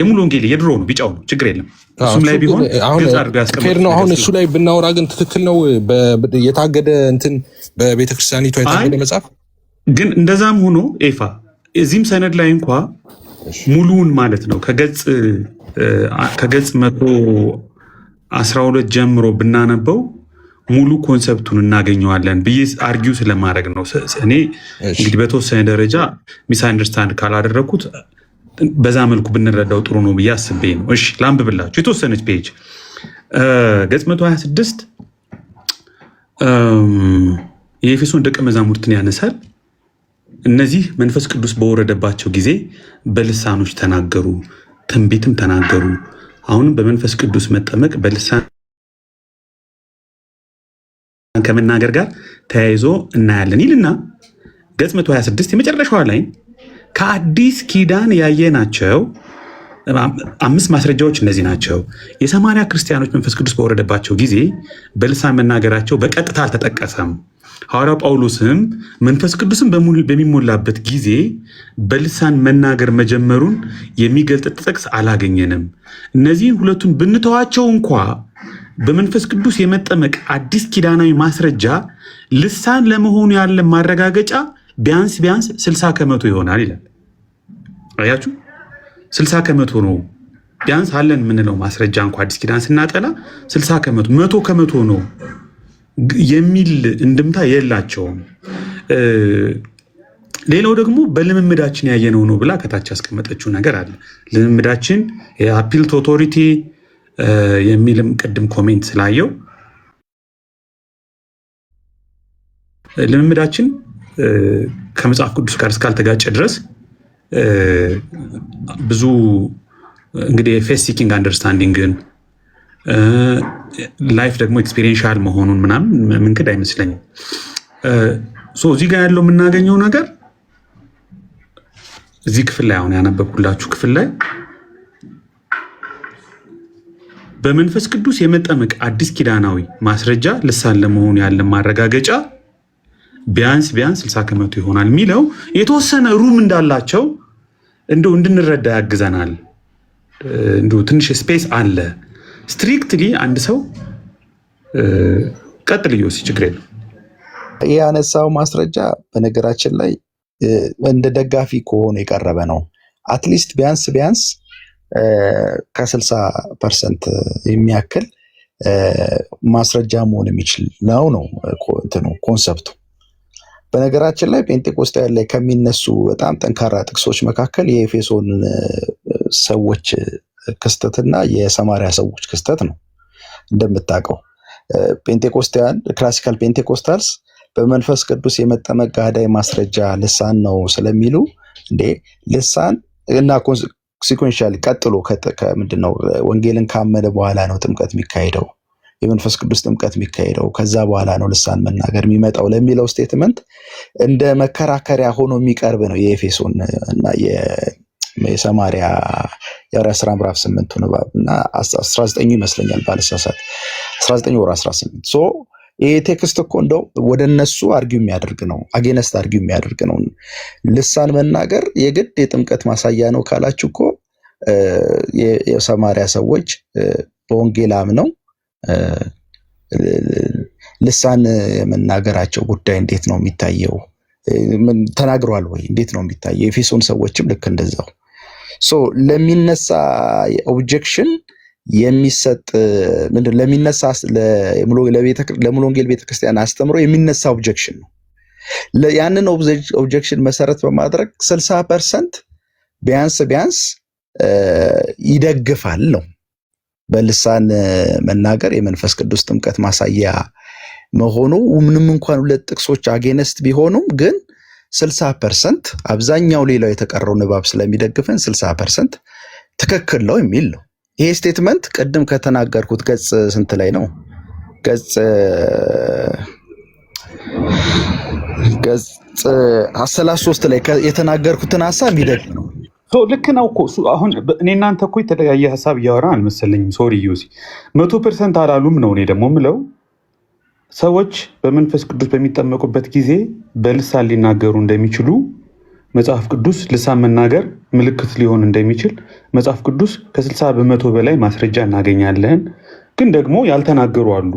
የሙሉ ወንጌል የድሮ ነው ቢጫው ነው ችግር የለም እሱም ላይ ቢሆን ግልጽ አድርገው ያስቀምጡት ነው። አሁን እሱ ላይ ብናወራ ግን ትክክል ነው። የታገደ እንትን በቤተክርስቲያኒቷ የታገደ መጽሐፍ ግን እንደዛም ሆኖ ኤፋ እዚህም ሰነድ ላይ እንኳ ሙሉውን ማለት ነው ከገጽ 112 ጀምሮ ብናነበው ሙሉ ኮንሰፕቱን እናገኘዋለን ብዬ አርጊው ስለማድረግ ነው። እኔ እንግዲህ በተወሰነ ደረጃ ሚስ አንደርስታንድ ካላደረኩት በዛ መልኩ ብንረዳው ጥሩ ነው ብዬ አስቤ ነው። እሺ ላንብብላችሁ የተወሰነች ፔጅ ገጽ 126 የኤፌሶን ደቀ መዛሙርትን ያነሳል። እነዚህ መንፈስ ቅዱስ በወረደባቸው ጊዜ በልሳኖች ተናገሩ፣ ትንቢትም ተናገሩ። አሁንም በመንፈስ ቅዱስ መጠመቅ በልሳን ከመናገር ጋር ተያይዞ እናያለን ይልና ገጽ 126 የመጨረሻዋ ላይ ከአዲስ ኪዳን ያየናቸው 5 ማስረጃዎች እነዚህ ናቸው። የሰማርያ ክርስቲያኖች መንፈስ ቅዱስ በወረደባቸው ጊዜ በልሳን መናገራቸው በቀጥታ አልተጠቀሰም። ሐዋርያው ጳውሎስም መንፈስ ቅዱስን በሚሞላበት ጊዜ በልሳን መናገር መጀመሩን የሚገልጥ ጥቅስ አላገኘንም። እነዚህን ሁለቱን ብንተዋቸው እንኳ በመንፈስ ቅዱስ የመጠመቅ አዲስ ኪዳናዊ ማስረጃ ልሳን ለመሆኑ ያለ ማረጋገጫ ቢያንስ 60 ከመቶ ይሆናል ይላል። አያችሁ 60 ከመቶ ነው ቢያንስ አለን የምንለው ማስረጃ እንኳ አዲስ ኪዳን ስናጠና 60 ከመቶ 100 ከመቶ ነው የሚል እንድምታ የላቸውም። ሌላው ደግሞ በልምምዳችን ያየነው ነው ብላ ከታች ያስቀመጠችው ነገር አለ። ልምምዳችን የአፒል ቱ ኦቶሪቲ የሚልም ቅድም ኮሜንት ስላየው ልምምዳችን ከመጽሐፍ ቅዱስ ጋር እስካልተጋጨ ድረስ ብዙ እንግዲህ ፌስ ሲኪንግ አንደርስታንዲንግን ላይፍ ደግሞ ኤክስፔሪንሻል መሆኑን ምናምን ምንክድ አይመስለኝም። እዚህ ጋር ያለው የምናገኘው ነገር እዚህ ክፍል ላይ አሁን ያነበብኩላችሁ ክፍል ላይ በመንፈስ ቅዱስ የመጠመቅ አዲስ ኪዳናዊ ማስረጃ ልሳን ለመሆኑ ያለ ማረጋገጫ ቢያንስ 60 ከመቶ ይሆናል የሚለው የተወሰነ ሩም እንዳላቸው እንደው እንድንረዳ ያግዘናል። እንደው ትንሽ ስፔስ አለ። ስትሪክትሊ አንድ ሰው ቀጥልዮ ችግር የለም። ይህ ያነሳው ማስረጃ በነገራችን ላይ እንደ ደጋፊ ከሆነ የቀረበ ነው። አትሊስት ቢያንስ ከ60% የሚያክል ማስረጃ መሆን የሚችል ነው እንትኑ ኮንሰፕቱ። በነገራችን ላይ ጴንጤቆስጣውያን ላይ ከሚነሱ በጣም ጠንካራ ጥቅሶች መካከል የኤፌሶን ሰዎች ክስተትና የሰማሪያ ሰዎች ክስተት ነው። እንደምታውቀው ፔንቴኮስታውያን ክላሲካል ፔንቴኮስታልስ በመንፈስ ቅዱስ የመጠመቅ ጋዳይ ማስረጃ ልሳን ነው ስለሚሉ እንዴ ልሳን እና ሲኮንሻሊ ቀጥሎ ከምንድነው ወንጌልን ካመነ በኋላ ነው ጥምቀት የሚካሄደው፣ የመንፈስ ቅዱስ ጥምቀት የሚካሄደው ከዛ በኋላ ነው ልሳን መናገር የሚመጣው ለሚለው ስቴትመንት እንደ መከራከሪያ ሆኖ የሚቀርብ ነው የኤፌሶን እና የሰማሪያ የሐዋርያት ሥራ ምዕራፍ 8 ንባብ እና 19 ይመስለኛል ባልሳሳት 19 ወር 18 ይሄ ቴክስት እኮ እንደው ወደ እነሱ አርጊው የሚያደርግ ነው፣ አጌነስት አርጊው የሚያደርግ ነው። ልሳን መናገር የግድ የጥምቀት ማሳያ ነው ካላችሁ እኮ የሰማሪያ ሰዎች በወንጌል አምነው ልሳን የመናገራቸው ጉዳይ እንዴት ነው የሚታየው? ተናግሯል ወይ? እንዴት ነው የሚታየው? የኤፌሶን ሰዎችም ልክ እንደዛው ለሚነሳ ኦብጀክሽን የሚሰጥ ምንድን ለሚነሳ ለሙሉ ወንጌል ቤተክርስቲያን አስተምሮ የሚነሳ ኦብጀክሽን ነው። ያንን ኦብጀክሽን መሰረት በማድረግ 60% ቢያንስ ይደግፋል ነው። በልሳን መናገር የመንፈስ ቅዱስ ጥምቀት ማሳያ መሆኑ ምንም እንኳን ሁለት ጥቅሶች አጌነስት ቢሆኑም ግን 60% አብዛኛው ሌላው የተቀረው ንባብ ስለሚደግፈን 60% ትክክል ነው የሚል ነው። ይሄ ስቴትመንት ቅድም ከተናገርኩት ገጽ ስንት ላይ ነው? ገጽ 33 ላይ የተናገርኩትን ሐሳብ ይደግ ነው። ልክ ነው እኮ አሁን እኔ እናንተ እኮ የተለያየ ሐሳብ እያወራን አልመሰለኝም። ሶሪ ዩሲ 100% አላሉም ነው። እኔ ደግሞ ምለው ሰዎች በመንፈስ ቅዱስ በሚጠመቁበት ጊዜ በልሳን ሊናገሩ እንደሚችሉ መጽሐፍ ቅዱስ ልሳን መናገር ምልክት ሊሆን እንደሚችል መጽሐፍ ቅዱስ ከ60% በላይ ማስረጃ እናገኛለን። ግን ደግሞ ያልተናገሩ አሉ።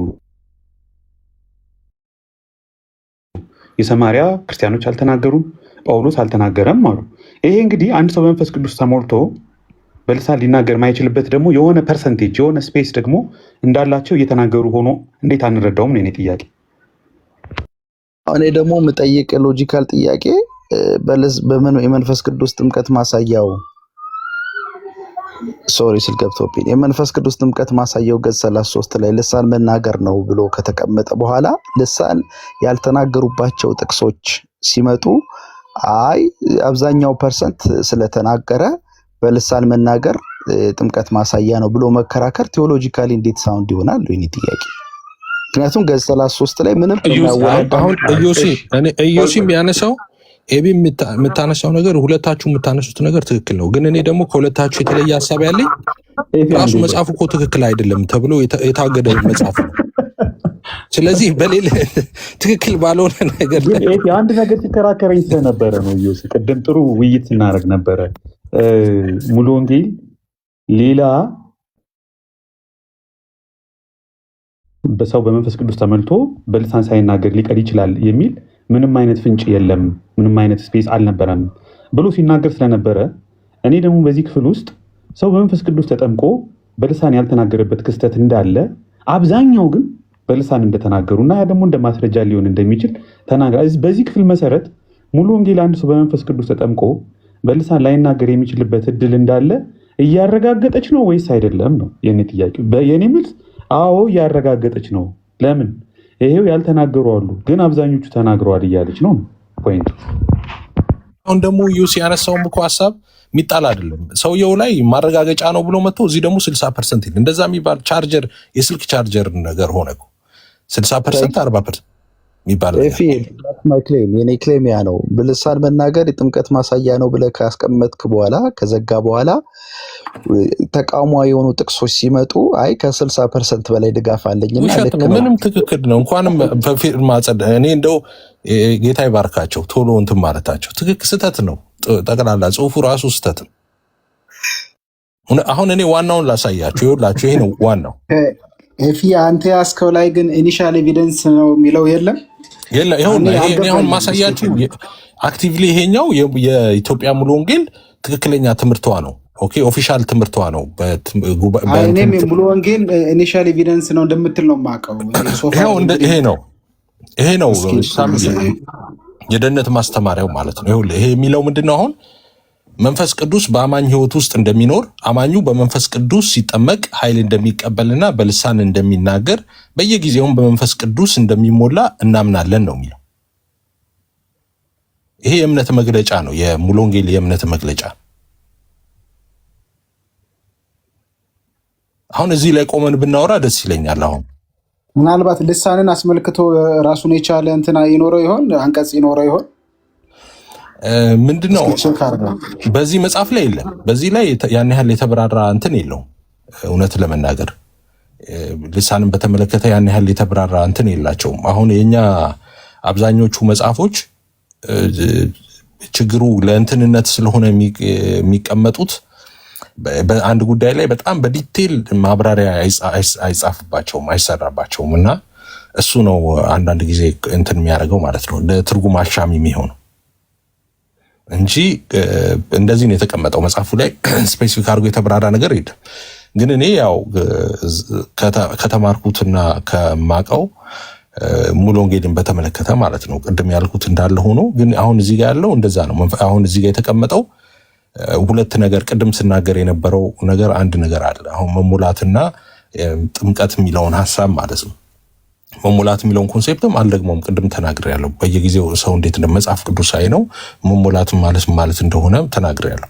የሰማርያ ክርስቲያኖች አልተናገሩም፣ ጳውሎስ አልተናገረም አሉ። ይሄ እንግዲህ አንድ ሰው በመንፈስ ቅዱስ ተሞልቶ በልሳን ሊናገር ማይችልበት ደግሞ የሆነ ፐርሰንቴጅ የሆነ ስፔስ ደግሞ እንዳላቸው እየተናገሩ ሆኖ እንዴት አንረዳውም ነው የኔ ጥያቄ። እኔ ደግሞ የምጠይቅ ሎጂካል ጥያቄ በምን የመንፈስ ቅዱስ ጥምቀት ማሳያው ስል ገብቶብኝ የመንፈስ ቅዱስ ጥምቀት ማሳያው ገጽ 33 ላይ ልሳን መናገር ነው ብሎ ከተቀመጠ በኋላ ልሳን ያልተናገሩባቸው ጥቅሶች ሲመጡ አይ አብዛኛው ፐርሰንት ስለተናገረ በልሳን መናገር ጥምቀት ማሳያ ነው ብሎ መከራከር ቴዎሎጂካሊ እንዴት ሳውንድ ይሆናል? የኔ ጥያቄ። ምክንያቱም ገጽ 33 ላይ ምንም አሁን ኢዮሲ የሚያነሳው ኤቢ የምታነሳው ነገር ሁለታችሁ የምታነሱት ነገር ትክክል ነው። ግን እኔ ደግሞ ከሁለታችሁ የተለየ ሀሳብ ያለኝ ራሱ መጽሐፉ እኮ ትክክል አይደለም ተብሎ የታገደ መጽሐፍ ነው። ስለዚህ በሌለ ትክክል ባልሆነ ነገር አንድ ነገር ሲከራከረኝ ስለነበረ ነው። ኢዮሲ ቅድም ጥሩ ውይይት ስናደርግ ነበረ። ሙሉ ወንጌል ሌላ በሰው በመንፈስ ቅዱስ ተመልቶ በልሳን ሳይናገር ሊቀር ይችላል የሚል ምንም አይነት ፍንጭ የለም፣ ምንም አይነት ስፔስ አልነበረም ብሎ ሲናገር ስለነበረ እኔ ደግሞ በዚህ ክፍል ውስጥ ሰው በመንፈስ ቅዱስ ተጠምቆ በልሳን ያልተናገረበት ክስተት እንዳለ አብዛኛው ግን በልሳን እንደተናገሩ እና ያ ደግሞ እንደ ማስረጃ ሊሆን እንደሚችል ተናግራ በዚህ ክፍል መሰረት ሙሉ ወንጌል አንድ ሰው በመንፈስ ቅዱስ ተጠምቆ በልሳን ላይናገር የሚችልበት እድል እንዳለ እያረጋገጠች ነው ወይስ አይደለም ነው የኔ ጥያቄ። የኔ መልስ አዎ እያረጋገጠች ነው። ለምን ይሄው ያልተናገሩ አሉ ግን አብዛኞቹ ተናግረዋል እያለች ነው ፖይንቱ። አሁን ደግሞ ዩሲ ያነሳውም እኮ ሀሳብ የሚጣል አይደለም። ሰውየው ላይ ማረጋገጫ ነው ብሎ መጥቶ እዚህ ደግሞ 60% ይል እንደዛ የሚባል ቻርጀር የስልክ ቻርጀር ነገር ሆነ እኮ 60% 40% የሚባል የኔ ክሌም ያ ነው። በልሳን መናገር የጥምቀት ማሳያ ነው ብለህ ካስቀመጥክ በኋላ ከዘጋ በኋላ ተቃውሞ የሆኑ ጥቅሶች ሲመጡ አይ ከ60% በላይ ድጋፍ አለኝና ልክ ነው። ምንም ትክክል ነው። እንኳንም በፊርማ እኔ እንደው ጌታ ይባርካቸው ቶሎ እንትን ማለታቸው ትክክል ስህተት ነው። ጠቅላላ ጽሁፉ ራሱ ስህተት ነው። አሁን እኔ ዋናውን ላሳያችሁ። ይኸውላችሁ ይሄ ነው ዋናው። ኤፊ አንተ ያስከው ላይ ግን ኢኒሻል ኤቪደንስ ነው የሚለው የለም። ይሄውን ማሳያችሁ አክቲቭሊ ይሄኛው የኢትዮጵያ ሙሉ ወንጌል ትክክለኛ ትምህርቷ ነው። ኦኬ ኦፊሻል ትምህርቷ ነው። እኔም ሙሉ ወንጌል ኢኒሻል ኤቪደንስ ነው እንደምትል ነው የማውቀው። ይሄ ነው የደህንነት ማስተማሪያው ማለት ነው። ይሄ የሚለው ምንድነው? አሁን መንፈስ ቅዱስ በአማኝ ሕይወት ውስጥ እንደሚኖር አማኙ በመንፈስ ቅዱስ ሲጠመቅ ኃይል እንደሚቀበልና በልሳን እንደሚናገር በየጊዜውም በመንፈስ ቅዱስ እንደሚሞላ እናምናለን ነው የሚለው። ይሄ የእምነት መግለጫ ነው። የሙሉ ወንጌል የእምነት መግለጫ። አሁን እዚህ ላይ ቆመን ብናወራ ደስ ይለኛል። አሁን ምናልባት ልሳንን አስመልክቶ ራሱን የቻለ እንትና ይኖረው ይሆን? አንቀጽ ይኖረው ይሆን? ምንድነው? በዚህ መጽሐፍ ላይ የለም። በዚህ ላይ ያን ያህል የተብራራ እንትን የለውም። እውነት ለመናገር ልሳንን በተመለከተ ያን ያህል የተብራራ እንትን የላቸውም። አሁን የኛ አብዛኞቹ መጽሐፎች ችግሩ ለእንትንነት ስለሆነ የሚቀመጡት በአንድ ጉዳይ ላይ በጣም በዲቴል ማብራሪያ አይጻፍባቸውም፣ አይሰራባቸውም እና እሱ ነው አንዳንድ ጊዜ እንትን የሚያደርገው ማለት ነው ለትርጉም አሻሚ የሚሆነው እንጂ እንደዚህ ነው የተቀመጠው መጽሐፉ ላይ ስፔሲፊክ አድርጎ የተብራራ ነገር የለም። ግን እኔ ያው ከተማርኩትና ከማቀው ሙሉ ወንጌልን በተመለከተ ማለት ነው ቅድም ያልኩት እንዳለ ሆኖ ግን አሁን እዚህ ጋር ያለው እንደዛ ነው። አሁን እዚህ ጋር የተቀመጠው ሁለት ነገር ቅድም ስናገር የነበረው ነገር አንድ ነገር አለ። አሁን መሙላትና ጥምቀት የሚለውን ሐሳብ ማለት ነው። መሙላት የሚለውን ኮንሴፕትም አልደግሞም፣ ቅድም ተናግሬያለሁ። በየጊዜው ሰው እንዴት መጽሐፍ ቅዱሳዊ ነው መሙላት ማለት እንደሆነ ተናግሬያለሁ።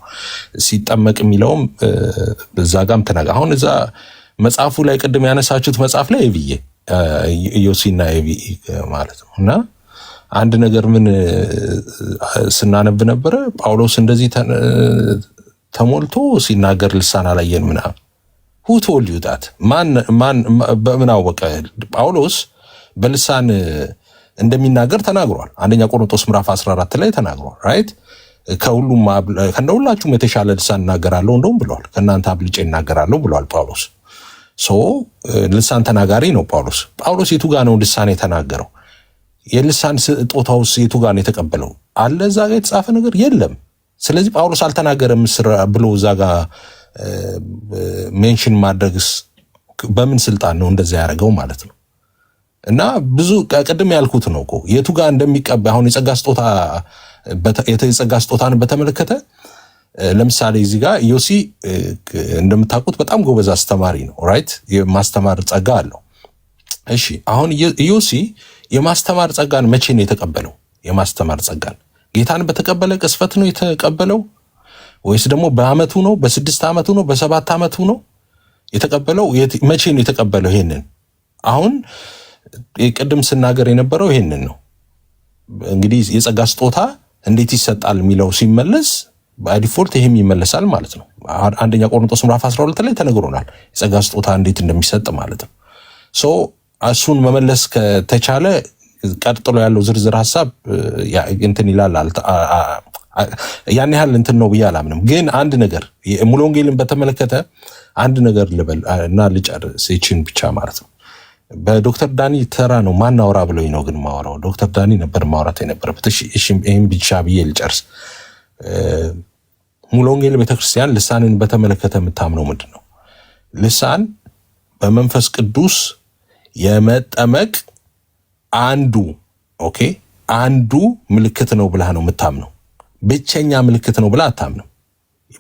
ሲጠመቅ የሚለውም በዛ ጋም አሁን እዛ መጽሐፉ ላይ ቅድም ያነሳችሁት መጽሐፍ ላይ ኤቪዬ ዮሲና ኤቪ ማለት ነው እና አንድ ነገር ምን ስናነብ ነበረ ጳውሎስ እንደዚህ ተሞልቶ ሲናገር ልሳን አላየን ምናምን who told you that ማን በምን አወቀ? ጳውሎስ በልሳን እንደሚናገር ተናግሯል። አንደኛ ቆሮንቶስ ምዕራፍ 14 ላይ ተናግሯል። ራይት ከሁላችሁም የተሻለ ልሳን እናገራለሁ እንደውም ብለዋል። ከእናንተ አብልጬ እናገራለሁ ብለዋል ጳውሎስ። ልሳን ተናጋሪ ነው ጳውሎስ። ጳውሎስ የቱ ጋ ነው ልሳን የተናገረው? የልሳን ስጦታውስ የቱ ጋ ነው የተቀበለው? አለ እዛ ጋ የተጻፈ ነገር የለም። ስለዚህ ጳውሎስ አልተናገረም ብሎ እዛ ጋ ሜንሽን ማድረግስ በምን ስልጣን ነው እንደዛ ያደረገው ማለት ነው? እና ብዙ ቅድም ያልኩት ነው እኮ የቱ ጋር እንደሚቀበል አሁን የጸጋ ስጦታን በተመለከተ ለምሳሌ እዚህ ጋር ዮሲ እንደምታውቁት በጣም ጎበዝ አስተማሪ ነው። ራይት የማስተማር ጸጋ አለው። እሺ አሁን ዮሲ የማስተማር ጸጋን መቼ ነው የተቀበለው? የማስተማር ጸጋን ጌታን በተቀበለ ቅስፈት ነው የተቀበለው ወይስ ደግሞ በአመቱ ነው? በ6 ዓመቱ ነው? በ7 ዓመቱ ነው የተቀበለው? መቼ ነው የተቀበለው? ይሄንን አሁን ቅድም ስናገር የነበረው ይሄንን ነው። እንግዲህ የጸጋ ስጦታ እንዴት ይሰጣል የሚለው ሲመለስ በዲፎልት ይሄም ይመለሳል ማለት ነው። አንደኛ ቆሮንቶስ ምዕራፍ 12 ላይ ተነግሮናል የጸጋ ስጦታ እንዴት እንደሚሰጥ ማለት ነው። እሱን መመለስ ከተቻለ ቀጥሎ ያለው ዝርዝር ሐሳብ እንትን ይላል። ያን ያህል እንትን ነው ብዬ አላምንም። ግን አንድ ነገር ሙሉ ወንጌልን በተመለከተ አንድ ነገር ልበል እና ልጨርስ ይችን ብቻ ማለት ነው። በዶክተር ዳኒ ተራ ነው ማናወራ ብሎኝ ነው ግን ማወራው ዶክተር ዳኒ ነበር ማውራት የነበረበት። እሺ ይሄን ብቻ ብዬ ልጨርስ። ሙሉ ወንጌል ቤተክርስቲያን ልሳንን በተመለከተ የምታምነው ምንድን ነው? ልሳን በመንፈስ ቅዱስ የመጠመቅ አንዱ ምልክት ነው ብላ ነው የምታምነው። ብቸኛ ምልክት ነው ብላ አታምንም።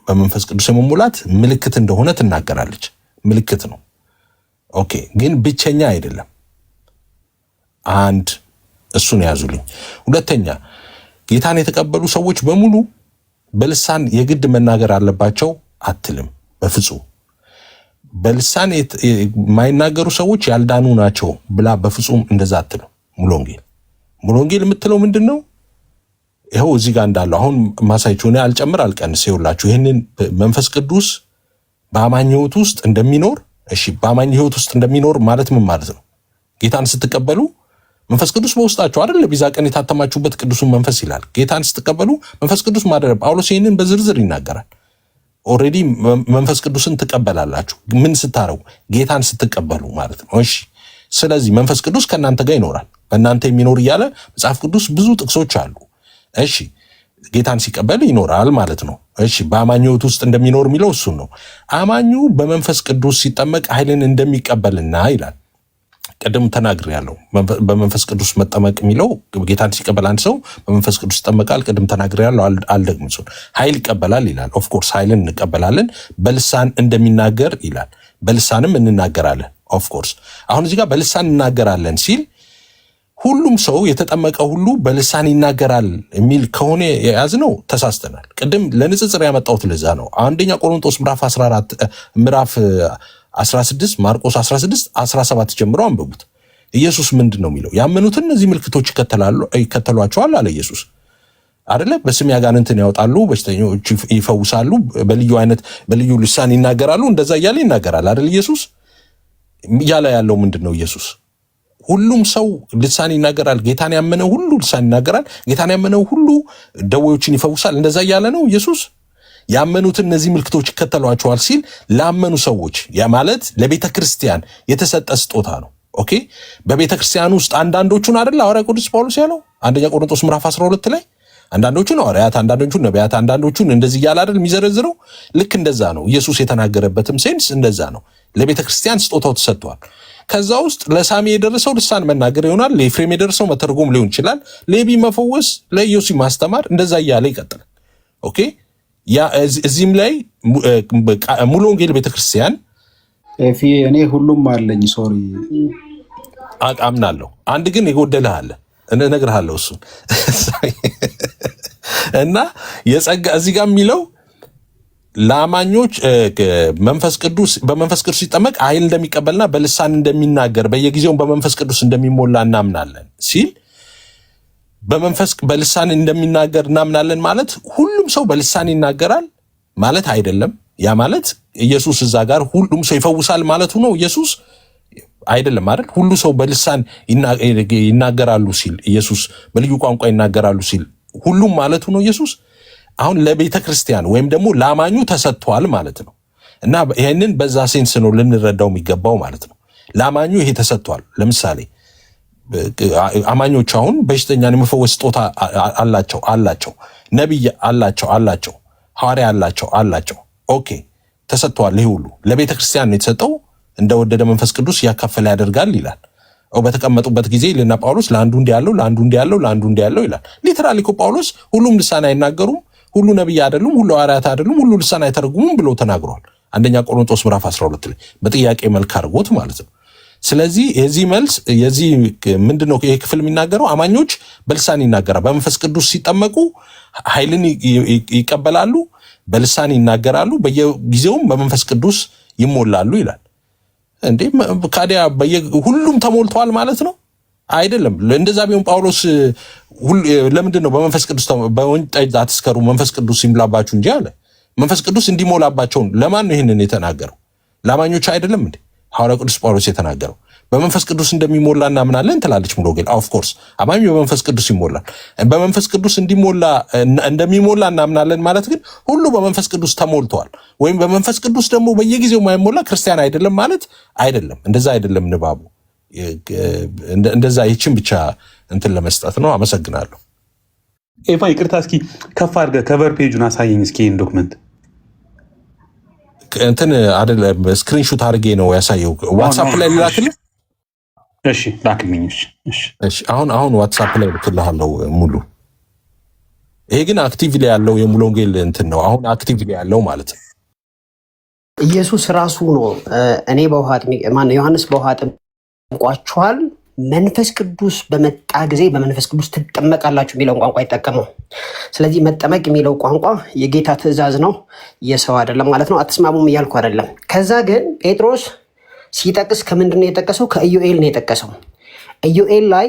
በመንፈስ ቅዱስ የመሙላት ምልክት እንደሆነ ትናገራለች። ምልክት ነው ግን ብቸኛ አይደለም። አንድ እሱን ያዙልኝ። ሁለተኛ ጌታን የተቀበሉ ሰዎች በሙሉ በልሳን የግድ መናገር አለባቸው አትልም። በፍጹም በልሳን የማይናገሩ ሰዎች ያልዳኑ ናቸው ብላ በፍጹም እንደዛ አትልም። ሙሉ ወንጌል የምትለው ምንድን ነው? ይኸው እዚህ ጋር እንዳለው አሁን ማሳይችሁ እኔ አልጨምር አልቀንስ። ይኸውላችሁ ይህንን መንፈስ ቅዱስ በአማኝ ሕይወት ውስጥ እንደሚኖር በአማኝ ሕይወት ውስጥ እንደሚኖር ማለት ምን ማለት ነው? ጌታን ስትቀበሉ መንፈስ ቅዱስ በውስጣችሁ አይደል? ቢዛ ቀን የታተማችሁበት ቅዱሱን መንፈስ ይላል። ጌታን ስትቀበሉ መንፈስ ቅዱስ ማደረ ጳውሎስ ይህንን በዝርዝር ይናገራል። ኦልሬዲ መንፈስ ቅዱስን ትቀበላላችሁ። ምን ስታረጉ? ጌታን ስትቀበሉ ማለት ነው። እሺ ስለዚህ መንፈስ ቅዱስ ከእናንተ ጋር ይኖራል፣ በእናንተ የሚኖር እያለ መጽሐፍ ቅዱስ ብዙ ጥቅሶች አሉ። እሺ ጌታን ሲቀበል ይኖራል ማለት ነው። እሺ በአማኙ ሕይወት ውስጥ እንደሚኖር የሚለው እሱን ነው። አማኙ በመንፈስ ቅዱስ ሲጠመቅ ኃይልን እንደሚቀበልና ይላል። ቅድም ተናግሬያለሁ። በመንፈስ ቅዱስ መጠመቅ የሚለው ጌታን ሲቀበል አንድ ሰው በመንፈስ ቅዱስ ይጠመቃል። ቅድም ተናግሬያለሁ፣ አልደግምም። እሱን ኃይል ይቀበላል ይላል። ኦፍ ኮርስ ኃይልን እንቀበላለን። በልሳን እንደሚናገር ይላል። በልሳንም እንናገራለን። ኦፍ ኮርስ አሁን እዚህ ጋር በልሳን እናገራለን ሲል ሁሉም ሰው የተጠመቀ ሁሉ በልሳን ይናገራል የሚል ከሆነ የያዝነው ተሳስተናል። ቅድም ለንጽጽር ያመጣሁት ለዛ ነው። አንደኛ ቆሮንቶስ ምዕራፍ 16 ማርቆስ 16 17 ጀምሮ አንብቡት። ኢየሱስ ምንድን ነው የሚለው? ያመኑትን እነዚህ ምልክቶች ይከተሏቸዋል አለ ኢየሱስ አይደለ? በስሜ አጋንንትን ያወጣሉ፣ በሽተኞች ይፈውሳሉ፣ በልዩ ልሳን ይናገራሉ። እንደዛ እያለ ይናገራል አይደል? ኢየሱስ እያለ ያለው ምንድን ነው? ኢየሱስ ሁሉም ሰው ልሳን ይናገራል። ጌታን ያመነው ሁሉ ልሳን ይናገራል። ጌታን ያመነው ሁሉ ደዌዎችን ይፈውሳል። እንደዛ እያለ ነው ኢየሱስ። ያመኑትን እነዚህ ምልክቶች ይከተሏቸዋል ሲል ላመኑ ሰዎች፣ ያ ማለት ለቤተ ክርስቲያን የተሰጠ ስጦታ ነው። ኦኬ በቤተ ክርስቲያን ውስጥ አንዳንዶቹን አይደል ሐዋርያ ቅዱስ ጳውሎስ ያለው አንደኛ ቆሮንቶስ ምዕራፍ 12 ላይ አንዳንዶቹን ሐዋርያት፣ አንዳንዶቹን ነቢያት፣ አንዳንዶቹን እንደዚህ እያለ አይደል የሚዘረዝረው። ልክ እንደዛ ነው ኢየሱስ የተናገረበትም ሴንስ እንደዛ ነው። ለቤተ ክርስቲያን ስጦታው ተሰጥቷል። ከዛ ውስጥ ለሳሚ የደረሰው ልሳን መናገር ይሆናል። ለኤፍሬም የደረሰው መተርጎም ሊሆን ይችላል። ሌቢ መፈወስ፣ ለኢዮሲ ማስተማር፣ እንደዛ እያለ ይቀጥላል። ኦኬ ያ እዚህም ላይ ሙሉ ወንጌል ቤተክርስቲያን እኔ ሁሉም አለኝ። ሶሪ አምናለሁ። አንድ ግን የጎደለህ አለ እነግርሃለሁ። እሱን እና የጸጋ እዚህ ጋር የሚለው ለአማኞች በመንፈስ ቅዱስ ሲጠመቅ ኃይል እንደሚቀበልና በልሳን እንደሚናገር በየጊዜው በመንፈስ ቅዱስ እንደሚሞላ እናምናለን ሲል በልሳን እንደሚናገር እናምናለን ማለት ሁሉም ሰው በልሳን ይናገራል ማለት አይደለም። ያ ማለት ኢየሱስ እዛ ጋር ሁሉም ሰው ይፈውሳል ማለቱ ነው። ኢየሱስ አይደለም አይደል? ሁሉ ሰው በልሳን ይናገራሉ ሲል ኢየሱስ በልዩ ቋንቋ ይናገራሉ ሲል ሁሉም ማለቱ ነው ኢየሱስ አሁን ለቤተ ክርስቲያን ወይም ደግሞ ለአማኙ ተሰጥቷል ማለት ነው። እና ይሄንን በዛ ሴንስ ነው ልንረዳው የሚገባው ማለት ነው። ለአማኙ ይሄ ተሰጥቷል። ለምሳሌ አማኞች አሁን በሽተኛን የመፈወስ ስጦታ አላቸው፣ ነቢይ አላቸው፣ ሐዋርያ አላቸው። ኦኬ ተሰጥቷል። ይሄ ሁሉ ለቤተ ክርስቲያን ነው የተሰጠው። እንደወደደ መንፈስ ቅዱስ ያካፈለ ያደርጋል ይላል። በተቀመጡበት ጊዜ ልና ጳውሎስ ለአንዱ እንዲያለው ለአንዱ እንዲያለው ይላል። ሊተራሊ እኮ ጳውሎስ ሁሉም ልሳን አይናገሩም፣ ሁሉ ነቢይ አይደሉም፣ ሁሉ ሐዋርያት አይደሉም፣ ሁሉ ልሳን አይተረጉሙም ብሎ ተናግሯል። አንደኛ ቆሮንቶስ ምዕራፍ 12 ላይ በጥያቄ መልክ አድርጎት ማለት ነው። ስለዚህ የዚህ መልስ የዚህ ምንድነው ይሄ ክፍል የሚናገረው? አማኞች በልሳን ይናገራሉ። በመንፈስ ቅዱስ ሲጠመቁ ኃይልን ይቀበላሉ፣ በልሳን ይናገራሉ፣ በየጊዜውም በመንፈስ ቅዱስ ይሞላሉ ይላል። እንዴ ካዲያ ሁሉም ተሞልተዋል ማለት ነው? አይደለም። እንደዛ ቢሆን ጳውሎስ ለምንድን ነው በመንፈስ ቅዱስ በወይን ጠጅ አትስከሩ መንፈስ ቅዱስ ይምላባችሁ እንጂ አለ። መንፈስ ቅዱስ እንዲሞላባቸው ለማን ነው ይህንን የተናገረው? ለአማኞች አይደለም እንዴ ሐዋርያው ቅዱስ ጳውሎስ የተናገረው? በመንፈስ ቅዱስ እንደሚሞላ እናምናለን ትላለች ሙሉ ወንጌል። ኦፍ ኮርስ አማኝ በመንፈስ ቅዱስ ይሞላል። በመንፈስ ቅዱስ እንደሚሞላ እናምናለን ማለት ግን ሁሉ በመንፈስ ቅዱስ ተሞልተዋል ወይም በመንፈስ ቅዱስ ደግሞ በየጊዜው የማይሞላ ክርስቲያን አይደለም ማለት አይደለም። እንደዛ አይደለም ንባቡ። እንደዛ ይችን ብቻ እንትን ለመስጠት ነው። አመሰግናለሁ። ኤፋ ይቅርታ፣ እስኪ ከፍ አድርገህ ከቨር ፔጁን አሳየኝ እስኪ ይህን ዶክመንት። እንትን አይደለም ስክሪንሾት አድርጌ ነው ያሳየው። ዋትስአፕ ላይ ልላክልህ? እሺ ላክልኝ። እሺ አሁን ዋትስአፕ ላይ ልክልሃለሁ ሙሉ። ይሄ ግን አክቲቭሊ ያለው የሙሉ ወንጌል እንትን ነው። አሁን አክቲቭሊ ያለው ማለት ነው። ኢየሱስ ራሱ ነው እኔ በውሃ ዮሐንስ በውሃ ጠምቋችኋል፣ መንፈስ ቅዱስ በመጣ ጊዜ በመንፈስ ቅዱስ ትጠመቃላችሁ የሚለውን ቋንቋ ይጠቀመው። ስለዚህ መጠመቅ የሚለው ቋንቋ የጌታ ትእዛዝ ነው፣ የሰው አይደለም ማለት ነው። አትስማሙም እያልኩ አይደለም። ከዛ ግን ጴጥሮስ ሲጠቅስ ከምንድን ነው የጠቀሰው? ከኢዮኤል ነው የጠቀሰው። ኢዮኤል ላይ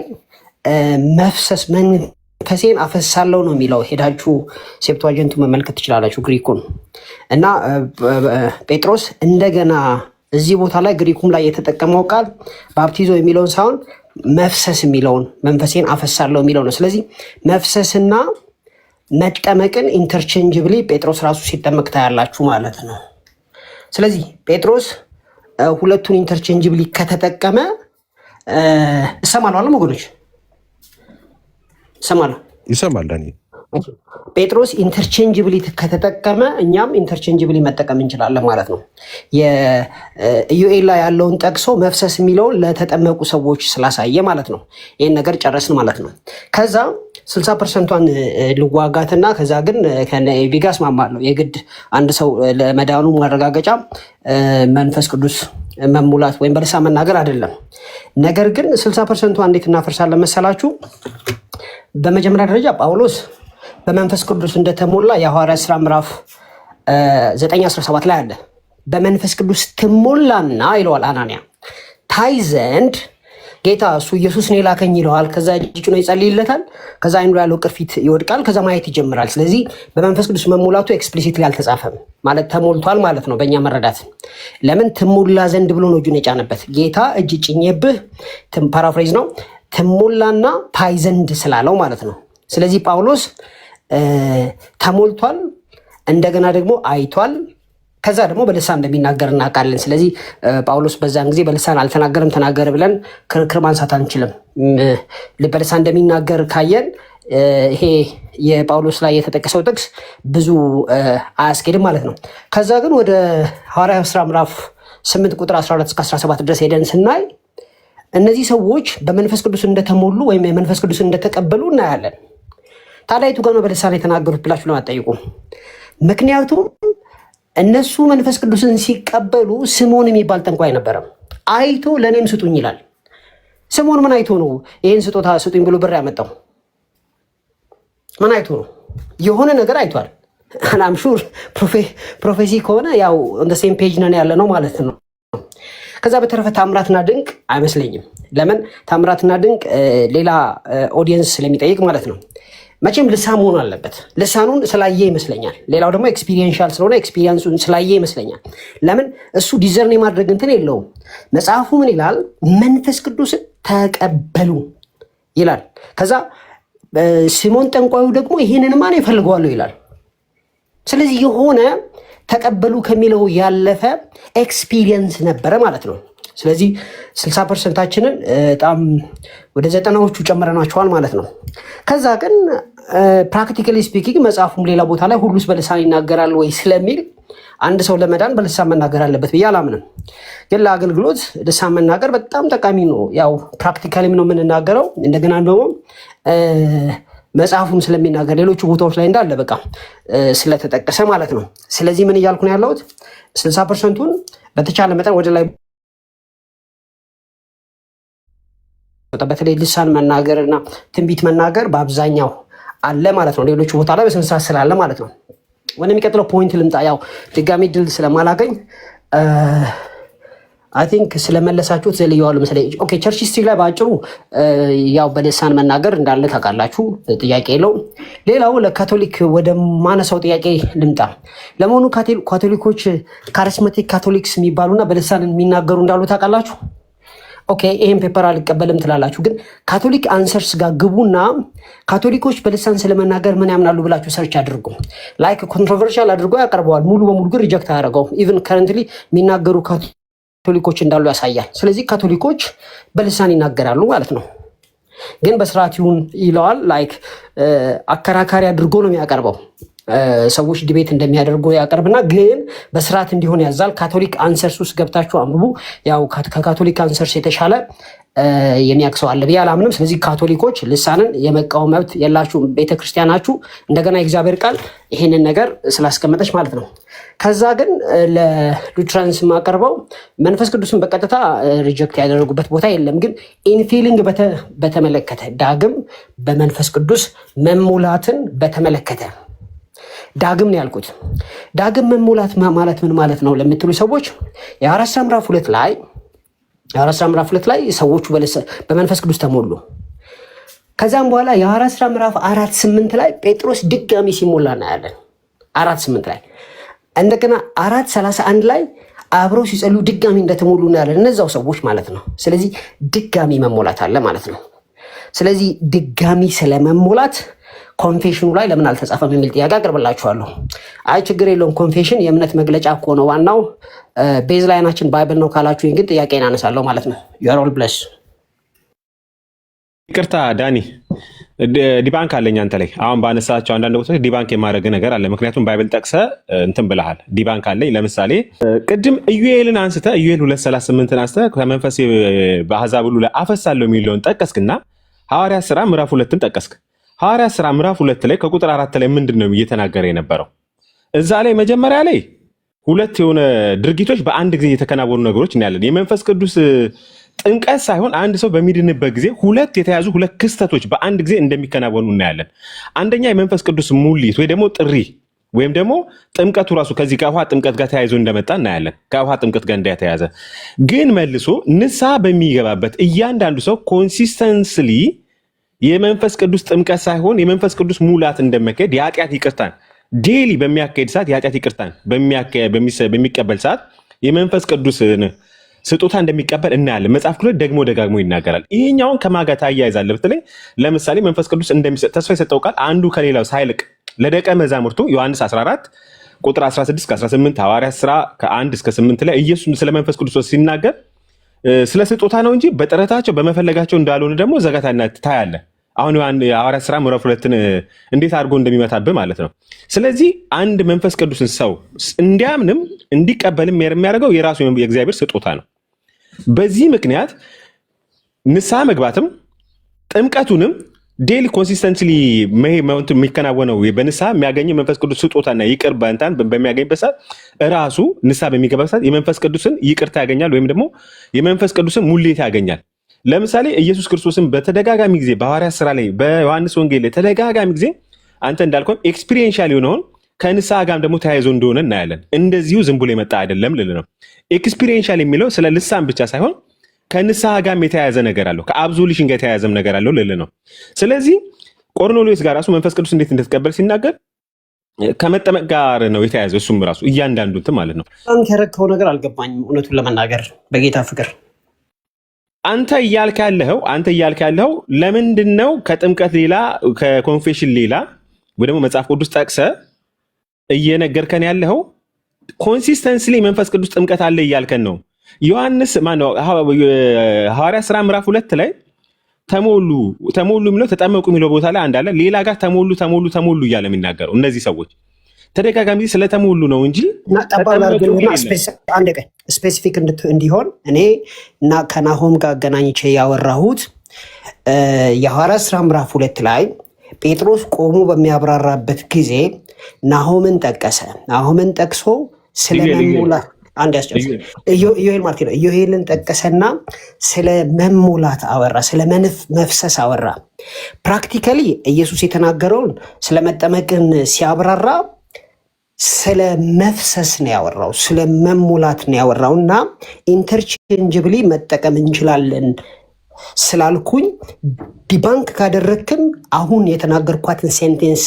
መፍሰስ መንፈሴን አፈሳለሁ ነው የሚለው። ሄዳችሁ ሴፕቱአጀንቱ መመልከት ትችላላችሁ ግሪኩን። እና ጴጥሮስ እንደገና እዚህ ቦታ ላይ ግሪኩም ላይ የተጠቀመው ቃል ባፕቲዞ የሚለውን ሳይሆን መፍሰስ የሚለውን መንፈሴን አፈሳለሁ የሚለው ነው። ስለዚህ መፍሰስና መጠመቅን ኢንተርቼንጅብሊ ጴጥሮስ ራሱ ሲጠመቅ ታያላችሁ ማለት ነው። ስለዚህ ጴጥሮስ ሁለቱን ኢንተርቼንጅብሊ ከተጠቀመ እሰማለሁ አለ ወገኖች፣ ይሰማል። ጴጥሮስ ኢንተርቼንጅብሊ ከተጠቀመ እኛም ኢንተርቼንጅብሊ መጠቀም እንችላለን ማለት ነው። የኢዮኤል ላይ ያለውን ጠቅሶ መፍሰስ የሚለውን ለተጠመቁ ሰዎች ስላሳየ ማለት ነው። ይህን ነገር ጨረስን ማለት ነው። ከዛ 60%ቷን ልዋጋትና ከዛ ግን ከነኤቢ ጋር እስማማለሁ። የግድ አንድ ሰው ለመዳኑ ማረጋገጫ መንፈስ ቅዱስ መሙላት ወይም በልሳን መናገር አይደለም። ነገር ግን 60%ቷ እንዴት እናፈርሳለን መሰላችሁ? በመጀመሪያ ደረጃ ጳውሎስ በመንፈስ ቅዱስ እንደተሞላ የሐዋርያት ሥራ ምዕራፍ 9:17 ላይ አለ። በመንፈስ ቅዱስ ትሞላና ይለዋል አናንያ ታይ ዘንድ ጌታ እሱ ኢየሱስ ነው የላከኝ ይለዋል። ከዛ እጅ ነው ይጸልይለታል። ከዛ አይኑ ያለው ቅርፊት ይወድቃል። ከዛ ማየት ይጀምራል። ስለዚህ በመንፈስ ቅዱስ መሞላቱ ኤክስፕሊሲትሊ አልተጻፈም ማለት ተሞልቷል ማለት ነው በእኛ መረዳት። ለምን ትሞላ ዘንድ ብሎ ነው እጁን የጫነበት። ጌታ እጅ ጭኜብህ ፓራፍሬዝ ነው ትሞላና ታይ ዘንድ ስላለው ማለት ነው። ስለዚህ ጳውሎስ ተሞልቷል፣ እንደገና ደግሞ አይቷል። ከዛ ደግሞ በልሳን እንደሚናገር እናውቃለን። ስለዚህ ጳውሎስ በዛን ጊዜ በልሳን አልተናገርም ተናገረ ብለን ክርክር ማንሳት አንችልም። በልሳን እንደሚናገር ካየን ይሄ የጳውሎስ ላይ የተጠቀሰው ጥቅስ ብዙ አያስኬድም ማለት ነው። ከዛ ግን ወደ ሐዋርያት ሥራ ምዕራፍ 8 ቁጥር 12-17 ድረስ ሄደን ስናይ እነዚህ ሰዎች በመንፈስ ቅዱስ እንደተሞሉ ወይም የመንፈስ ቅዱስ እንደተቀበሉ እናያለን። ታዲያ የቱ ጋር ነው በልሳን የተናገሩት ብላችሁ ለማጠይቁ? ምክንያቱም እነሱ መንፈስ ቅዱስን ሲቀበሉ ስምዖን የሚባል ጠንቋይ ነበረም። አይቶ ለእኔም ስጡኝ ይላል። ስምዖን ምን አይቶ ነው ይህን ስጦታ ስጡኝ ብሎ ብር ያመጣው? ምን አይቶ ነው? የሆነ ነገር አይቷል። አምሹር ፕሮፌሲ ከሆነ ያው እንደ ሴም ፔጅ ነን ያለ ነው ማለት ነው። ከዛ በተረፈ ታምራትና ድንቅ አይመስለኝም። ለምን? ታምራትና ድንቅ ሌላ ኦዲየንስ ስለሚጠይቅ ማለት ነው። መቼም ልሳን መሆን አለበት። ልሳኑን ስላየ ይመስለኛል። ሌላው ደግሞ ኤክስፒሪየንሻል ስለሆነ ኤክስፒሪየንሱን ስላየ ይመስለኛል። ለምን? እሱ ዲዘርን የማድረግ እንትን የለውም። መጽሐፉ ምን ይላል? መንፈስ ቅዱስን ተቀበሉ ይላል። ከዛ ሲሞን ጠንቋዩ ደግሞ ይህንን ማን ይፈልገዋለሁ ይላል። ስለዚህ የሆነ ተቀበሉ ከሚለው ያለፈ ኤክስፒሪየንስ ነበረ ማለት ነው። ስለዚህ 60%ችንን በጣም ወደ 90ዎቹ ጨምረናቸዋል ማለት ነው። ከዛ ግን ፕራክቲካሊ ስፒኪንግ መጽሐፉም ሌላ ቦታ ላይ ሁሉስ በልሳን ይናገራል ወይ ስለሚል አንድ ሰው ለመዳን በልሳን መናገር አለበት ብዬ አላምንም። ግን ለአገልግሎት ልሳን መናገር በጣም ጠቃሚ ነው። ያው ፕራክቲካሊም ነው የምንናገረው፣ እንደገና ደግሞ መጽሐፉም ስለሚናገር ሌሎቹ ቦታዎች ላይ እንዳለ በቃ ስለተጠቀሰ ማለት ነው። ስለዚህ ምን እያልኩ ነው ያለሁት 60%ቱን በተቻለ መጠን ወደ ላይ በተለይ ልሳን መናገር እና ትንቢት መናገር በአብዛኛው አለ ማለት ነው። ሌሎቹ ቦታ ላይ በስንት ሰዓት ስላለ ማለት ነው። ወደሚቀጥለው ፖይንት ልምጣ። ያው ድጋሚ ድል ስለማላገኝ አይ ቲንክ ስለመለሳችሁት ዘልየዋለሁ መሰለኝ። ኦኬ ቸርች ሂስትሪ ላይ በአጭሩ ያው በልሳን መናገር እንዳለ ታውቃላችሁ፣ ጥያቄ የለውም። ሌላው ለካቶሊክ ወደ ማነሳው ጥያቄ ልምጣ። ለመሆኑ ካቶሊኮች ካሪስማቲክ ካቶሊክስ የሚባሉና በልሳን የሚናገሩ እንዳሉ ታውቃላችሁ? ኦኬ ይህን ፔፐር አልቀበልም ትላላችሁ፣ ግን ካቶሊክ አንሰርስ ጋር ግቡና ካቶሊኮች በልሳን ስለመናገር ምን ያምናሉ ብላችሁ ሰርች አድርጉ። ላይክ ኮንትሮቨርሻል አድርጎ ያቀርበዋል፣ ሙሉ በሙሉ ግን ሪጀክት አያደርገው። ኢቨን ከረንትሊ የሚናገሩ ካቶሊኮች እንዳሉ ያሳያል። ስለዚህ ካቶሊኮች በልሳን ይናገራሉ ማለት ነው፣ ግን በስርዓት ይሁን ይለዋል። ላይክ አከራካሪ አድርጎ ነው የሚያቀርበው። ሰዎች ዲቤት እንደሚያደርጉ ያቀርብና ግን በስርዓት እንዲሆን ያዛል። ካቶሊክ አንሰርስ ውስጥ ገብታችሁ አንብቡ። ያው ከካቶሊክ አንሰርስ የተሻለ የሚያክሰው አለ ብዬ አላምንም። ስለዚህ ካቶሊኮች ልሳንን የመቃወም መብት የላችሁም ቤተክርስቲያናችሁ፣ እንደገና የእግዚአብሔር ቃል ይሄንን ነገር ስላስቀመጠች ማለት ነው። ከዛ ግን ለሉትራንስ የማቀርበው መንፈስ ቅዱስን በቀጥታ ሪጀክት ያደረጉበት ቦታ የለም። ግን ኢንፊሊንግ በተመለከተ ዳግም በመንፈስ ቅዱስ መሙላትን በተመለከተ ዳግም ነው ያልኩት። ዳግም መሙላት ማለት ምን ማለት ነው ለምትሉ ሰዎች የሐዋርያት ሥራ ምዕራፍ 2 ላይ ሰዎቹ በመንፈስ ቅዱስ ተሞሉ። ከዛም በኋላ የሐዋርያት ሥራ ምዕራፍ 4:8 ላይ ጴጥሮስ ድጋሚ ሲሞላ እናያለን። 4:8 ላይ እንደገና 4:31 ላይ አብረው ሲጸልዩ ድጋሚ እንደተሞሉ እናያለን፣ እነዛው ሰዎች ማለት ነው። ስለዚህ ድጋሚ መሞላት አለ ማለት ነው። ስለዚህ ድጋሚ ስለመሞላት ኮንፌሽኑ ላይ ለምን አልተጻፈም የሚል ጥያቄ አቅርብላችኋለሁ። አይ ችግር የለውም ኮንፌሽን የእምነት መግለጫ እኮ ነው፣ ዋናው ቤዝ ላይናችን ባይብል ነው ካላችሁ ግን ጥያቄ እናነሳለሁ ማለት ነው። ዩር ኦል ብለስ። ይቅርታ ዳኒ፣ ዲባንክ አለኝ አንተ ላይ አሁን ባነሳቸው አንዳንድ ቦታዎች ዲባንክ የማድረግ ነገር አለ። ምክንያቱም ባይብል ጠቅሰ እንትን ብለሃል። ዲባንክ አለኝ። ለምሳሌ ቅድም ኢዩኤልን አንስተ ኢዩኤል 2:38 አንስተ ከመንፈስ በአሕዛብ ሁሉ ላይ አፈሳለሁ የሚለውን ጠቀስክና ሐዋርያት ሥራ ምዕራፍ 2ን ጠቀስክ። ሐዋርያት ሥራ ምዕራፍ 2 ላይ ከቁጥር 4 ላይ ምንድን ነው እየተናገረ የነበረው? እዛ ላይ መጀመሪያ ላይ ሁለት የሆነ ድርጊቶች በአንድ ጊዜ የተከናወኑ ነገሮች እናያለን። የመንፈስ ቅዱስ ጥምቀት ሳይሆን አንድ ሰው በሚድንበት ጊዜ ሁለት የተያዙ ሁለት ክስተቶች በአንድ ጊዜ እንደሚከናወኑ እናያለን። አንደኛ የመንፈስ ቅዱስ ሙሊት ወይ ደግሞ ጥሪ ወይም ደግሞ ጥምቀቱ ራሱ ከዚህ ከውሃ ጥምቀት ጋር ተያይዞ እንደመጣ እናያለን። ከውሃ ጥምቀት ጋር እንደተያዘ ግን መልሶ ንስሐ በሚገባበት እያንዳንዱ ሰው ኮንሲስተንስሊ የመንፈስ ቅዱስ ጥምቀት ሳይሆን የመንፈስ ቅዱስ ሙላት እንደመካሄድ የኃጢአት ይቅርታን ዴሊ በሚያካሄድ ሰዓት የኃጢአት ይቅርታን በሚቀበል ሰዓት የመንፈስ ቅዱስ ስጦታ እንደሚቀበል እናያለን። መጽሐፍ ቅዱስ ደግሞ ደጋግሞ ይናገራል። ይሄኛውን ከማን ጋር ታያይዛለህ ብትለኝ ለምሳሌ መንፈስ ቅዱስ እንደሚሰጥ ተስፋ የሰጠው ቃል አንዱ ከሌላው ሳይልቅ ለደቀ መዛሙርቱ ዮሐንስ 14 ቁጥር 16-18 ሐዋርያት ሥራ ከ1-8 ላይ ኢየሱስ ስለ መንፈስ ቅዱስ ሲናገር ስለ ስጦታ ነው እንጂ በጥረታቸው በመፈለጋቸው እንዳልሆነ ደግሞ ዘጋታና ታያለህ። አሁን የሐዋርያት ሥራ ምዕራፍ 2ን እንዴት አድርጎ እንደሚመታብህ ማለት ነው። ስለዚህ አንድ መንፈስ ቅዱስን ሰው እንዲያምንም እንዲቀበልም የሚያደርገው የራሱ የእግዚአብሔር ስጦታ ነው። በዚህ ምክንያት ንስሐ መግባትም ጥምቀቱንም ዴሊ ኮንሲስተንትሊ የሚከናወነው በንስሐ የሚያገኘው መንፈስ ቅዱስ ስጦታና ይቅር በእንታን በሚያገኝበት ሰዓት እራሱ ንስሐ በሚገባ ሰዓት የመንፈስ ቅዱስን ይቅርታ ያገኛል፣ ወይም ደግሞ የመንፈስ ቅዱስን ሙሌት ያገኛል። ለምሳሌ ኢየሱስ ክርስቶስን በተደጋጋሚ ጊዜ በሐዋርያት ሥራ ላይ በዮሐንስ ወንጌል ላይ ተደጋጋሚ ጊዜ አንተ እንዳልከው ኤክስፒሪየንሻል የሆነውን ከንስሐ ጋርም ደግሞ ተያይዞ እንደሆነ እናያለን። እንደዚሁ ዝም ብሎ የመጣ አይደለም ልል ነው። ኤክስፒሪየንሻል የሚለው ስለ ልሳን ብቻ ሳይሆን ከንስሐ ጋርም የተያያዘ ነገር አለው፣ ከአብዞሉሽን ጋር የተያያዘም ነገር አለው ልል ነው። ስለዚህ ቆርኔሌዎስ ጋር ራሱ መንፈስ ቅዱስ እንዴት እንደተቀበል ሲናገር ከመጠመቅ ጋር ነው የተያያዘ። እሱም ራሱ እያንዳንዱ እንትን ማለት ነው። አንተ ያረከው ነገር አልገባኝም እውነቱን ለመናገር በጌታ ፍቅር። አንተ እያልክ ያለኸው ለምንድን ነው ከጥምቀት ሌላ ከኮንፌሽን ሌላ ወይ ደግሞ መጽሐፍ ቅዱስ ጠቅሰ እየነገርከን ያለው ኮንሲስተንስሊ መንፈስ ቅዱስ ጥምቀት አለ እያልከን ነው። ዮሐንስ ማነው ሐዋርያ ሥራ ምዕራፍ 2 ላይ ተሞሉ የሚለው ተጠመቁ የሚለው ቦታ ላይ አንድ አለ። ሌላ ጋር ተሞሉ እያለ የሚናገረው እነዚህ ሰዎች ተደጋጋሚ ስለተሞሉ ነው እንጂ ስፔሲፊክ እንዲሆን እኔ እና ከናሆም ጋር አገናኝቼ ያወራሁት የሐዋርያ ሥራ ምዕራፍ 2 ላይ ጴጥሮስ ቆሞ በሚያብራራበት ጊዜ ናሆምን ጠቀሰ። ናሆምን ጠቅሶ ስለመሙላት አንድ ያስጨርስ ኢዮኤል ማለት ነው። ኢዮኤልን ጠቀሰና ስለ መሙላት አወራ፣ ስለ መፍሰስ አወራ። ፕራክቲካሊ ኢየሱስ የተናገረውን ስለ መጠመቅን ሲያብራራ ስለ መፍሰስ ነው ያወራው፣ ስለ መሙላት ነው ያወራው እና ኢንተርቼንጅብሊ መጠቀም እንችላለን ስላልኩኝ ዲባንክ ካደረክም አሁን የተናገርኳትን ሴንቴንስ